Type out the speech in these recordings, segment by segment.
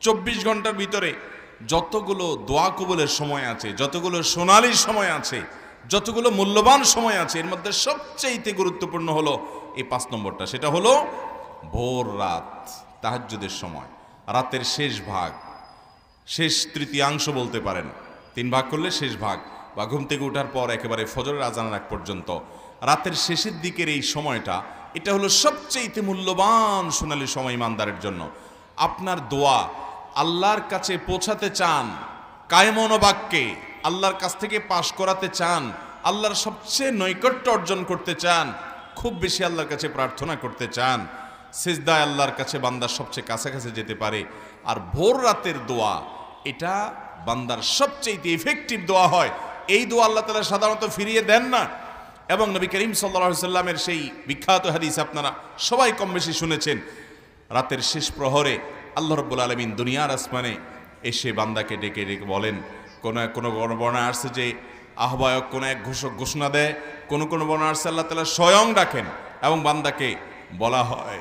24 ঘন্টার ভিতরে যতগুলো দোয়া কবুলের সময় আছে, যতগুলো সোনালী সময় আছে, যতগুলো মূল্যবান সময় আছে, এর মধ্যে সবচেয়ে গুরুত্বপূর্ণ হলো এই 5 নম্বরটা। সেটা হলো ভোর রাত, তাহাজ্জুদের সময়, রাতের শেষ ভাগ, শেষ তৃতীয়াংশ বলতে পারেন, 3 ভাগ করলে শেষ ভাগ, বা ঘুম থেকে ওঠার পর একেবারে ফজরের আজানের আগ পর্যন্ত রাতের শেষের দিকের এই সময়টা, এটা হলো সবচেয়ে মূল্যবান সোনালী সময় ইমানদারের জন্য। আপনার দোয়া আল্লাহর কাছে পৌঁছাতে চান, কায়মন বাক্যে আল্লাহর কাছ থেকে পাশ করাতে চান, আল্লাহর সবচেয়ে নৈকট্য অর্জন করতে চান, খুব বেশি আল্লাহর কাছে প্রার্থনা করতে চান, সিজদায় আল্লাহর কাছে বান্দার সবচেয়ে কাছাকাছি যেতে পারে। আর ভোর রাতের দোয়া, এটা বান্দার সবচেয়ে ইফেক্টিভ দোয়া হয়। এই দোয়া আল্লাহ তাআলা সাধারণত ফিরিয়ে দেন না। এবং নবী করিম সাল্লাল্লাহু আলাইহি সাল্লামের সেই বিখ্যাত হাদিস আপনারা সবাই কম বেশি শুনেছেন, রাতের শেষ প্রহরে আল্লাহ রাব্বুল আলামিন দুনিয়ার আসমানে এসে বান্দাকে ডেকে ডেকে বলেন, কোনো বর্ণনা আসছে যে আহ্বায়ক কোনো এক ঘোষক ঘোষণা দেয়, কোনো বর্ণনা আসছে আল্লাহ তাআলা স্বয়ং ডাকেন এবং বান্দাকে বলা হয়,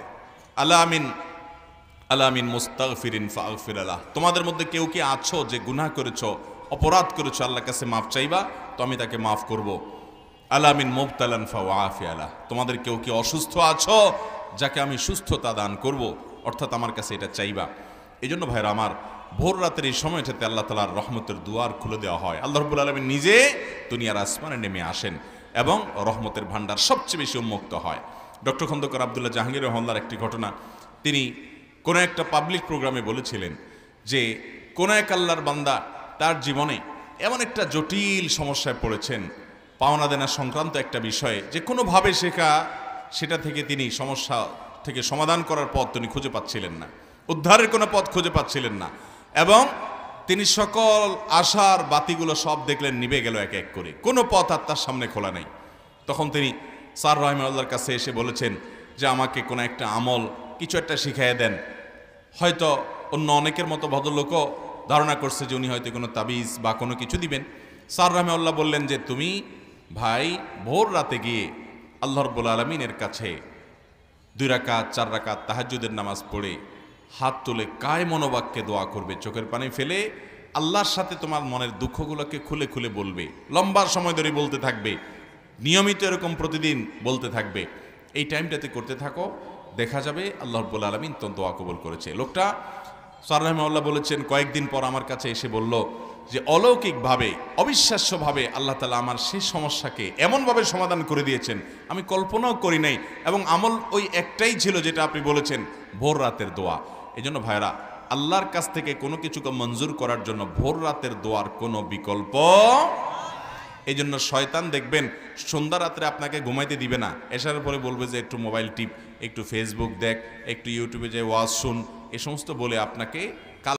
আলামিন মুস্তাগফিরিন ফাগফির লাহ, তোমাদের মধ্যে কেউ কি আছো যে গুনাহ করেছো, অপরাধ করেছো, আল্লাহর কাছে মাফ চাইবা তো আমি তাকে মাফ করব। আলামিন মুবতালান ফাওয়াফি আলাহ, তোমাদের কেউ কি অসুস্থ আছো যাকে আমি সুস্থতা দান করব, অর্থাৎ আমার কাছে এটা চাইবা। এই জন্য ভাইরা আমার, ভোর রাতের এই সময়টাতে আল্লাহ তাআলার রহমতের দুয়ার খুলে দেওয়া হয়। আল্লাহ রাব্বুল আলামিন নিজে দুনিয়ার আসমানে নেমে আসেন এবং রহমতের ভান্ডার সবচেয়ে বেশি উন্মুক্ত হয়। ডক্টর খন্দকার আব্দুল্লাহ জাহাঙ্গীর রহমাল্লাহর একটি ঘটনা, তিনি কোনো একটা পাবলিক প্রোগ্রামে বলেছিলেন যে কোন এক আল্লাহর বান্দা তার জীবনে এমন একটা জটিল সমস্যায় পড়েছেন, পাওনা দেনা সংক্রান্ত একটা বিষয়ে, যে কোনোভাবে সেটা থেকে তিনি সমস্যা থেকে সমাধান করার পথ তিনি খুঁজে পাচ্ছিলেন না, উদ্ধারের কোনো পথ খুঁজে পাচ্ছিলেন না, এবং তিনি সকল আশার বাতিগুলো সব দেখলেন নিভে গেল এক এক করে, কোনো পথ আর তার সামনে খোলা নেই। তখন তিনি স্যার রাহিমাহুল্লাহর কাছে এসে বলেছেন যে আমাকে কোনো একটা আমল, কিছু একটা শিখাইয়ে দেন। হয়তো অন্য অনেকের মতো ভদ্রলোকও ধারণা করছে যে উনি হয়তো কোনো তাবিজ বা কোনো কিছু দিবেন। স্যার রাহিমাহুল্লাহ বললেন যে তুমি ভাই ভোর রাতে গিয়ে আল্লাহ রাব্বুল আলামিনের কাছে 2 রাকাত 4 রাকাত তাহাজ্জুদের নামাজ পড়ে হাত তুলে কায় মনোবাক্যে দোয়া করবে, চোখের পানি ফেলে আল্লাহর সাথে তোমার মনের দুঃখগুলোকে খুলে খুলে বলবে, লম্বা সময় ধরে বলতে থাকবে, নিয়মিত এরকম প্রতিদিন বলতে থাকবে। এই টাইমটাতে করতে থাকো, দেখা যাবে আল্লাহ রাব্বুল আলামিন তো দোয়া কবুল করেছে। লোকটা স্যার রাহিমাহুল্লাহ বলেছেন কয়েকদিন পর আমার কাছে এসে বলল যে অলৌকিকভাবে, অবিশ্বাস্যভাবে আল্লাহ তাআলা আমার সেই সমস্যাকে এমনভাবে সমাধান করে দিয়েছেন আমি কল্পনাও করি নাই, এবং আমল ওই একটাই ছিল যেটা আপনি বলেছেন, ভোর রাতের দোয়া। এই জন্য ভাইরা, আল্লাহর কাছ থেকে কোনো কিছুকে মঞ্জুর করার জন্য ভোর রাতের দোয়ার কোনো বিকল্প। এই জন্য শয়তান দেখবেন সন্ধ্যা রাত্রে আপনাকে ঘুমাইতে দিবে না, এসার পরে বলবে যে একটু মোবাইল টিপ, একটু ফেসবুক দেখ, একটু ইউটিউবে যে ওয়াজ শুন, এ সমস্ত বলে আপনাকে